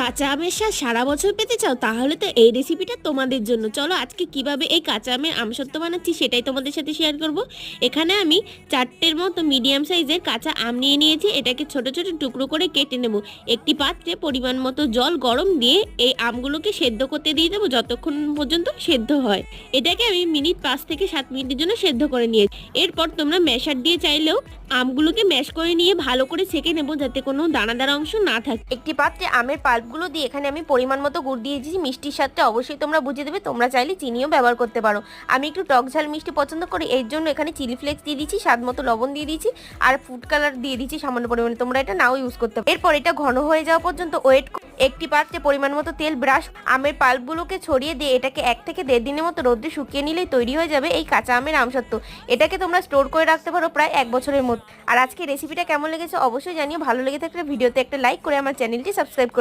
কাঁচা আমের স্বাদ সারা বছর পেতে চাও? তাহলে তো এই রেসিপিটা তোমাদের জন্য। চলো আজকে কিভাবে এই কাঁচা আমের আমসত্ত্ব বানাচ্ছি সেটাই তোমাদের সাথে শেয়ার করব। এখানে আমি 4টের মতো মিডিয়াম সাইজের কাঁচা আম নিয়ে নিয়েছি। এটাকে ছোট ছোট টুকরো করে কেটে নেব। একটি পাত্রে পরিমাণ মতো জল গরম দিয়ে এই আমগুলোকে সেদ্ধ করতে দিয়ে দেবো যতক্ষণ পর্যন্ত সেদ্ধ হয়। এটাকে আমি মিনিট 5 থেকে 7 মিনিটের জন্য সেদ্ধ করে নিয়েছি। এরপর তোমরা ম্যাশার দিয়ে চাইলেও আমগুলোকে ম্যাশ করে নিয়ে ভালো করে ছেঁকে নেব যাতে কোনো দানাদার অংশ না থাকে। একটি পাত্রে আমের পাল্পগুলো দিয়ে এখানে আমি পরিমাণ মতো গুড় দিয়ে দিয়েছি। মিষ্টির স্বাদটা অবশ্যই তোমরা বুঝে দেবে, তোমরা চাইলে চিনিও ব্যবহার করতে পারো। আমি একটু টক ঝাল মিষ্টি পছন্দ করি, এর জন্য এখানে চিলি ফ্লেক্স দিয়ে দিয়েছি, স্বাদ মতো লবণ দিয়ে দিয়েছি আর ফুড কালার দিয়ে দিয়েছি সামান্য পরিমাণে। তোমরা এটা নাও ইউজ করতে পারো। এরপর এটা ঘন হয়ে যাওয়া পর্যন্ত ওয়েট। একটি পাত্রে পরিমাণ মতো তেল ব্রাশ আমের পাল্পগুলোকে ছড়িয়ে দিয়ে এটাকে 1 থেকে 1.5 দিনের মতো রোদ্রে শুকিয়ে নিলেই তৈরি হয়ে যাবে এই কাঁচা আমের আমসত্ত্ব। এটাকে তোমরা স্টোর করে রাখতে পারো প্রায় 1 বছরের মতো। আর আজকে রেসিপিটা কেমন লেগেছে অবশ্যই জানিও। ভালো লেগে থাকলে ভিডিওতে একটা লাইক করে আমার চ্যানেলটি সাবস্ক্রাইব করে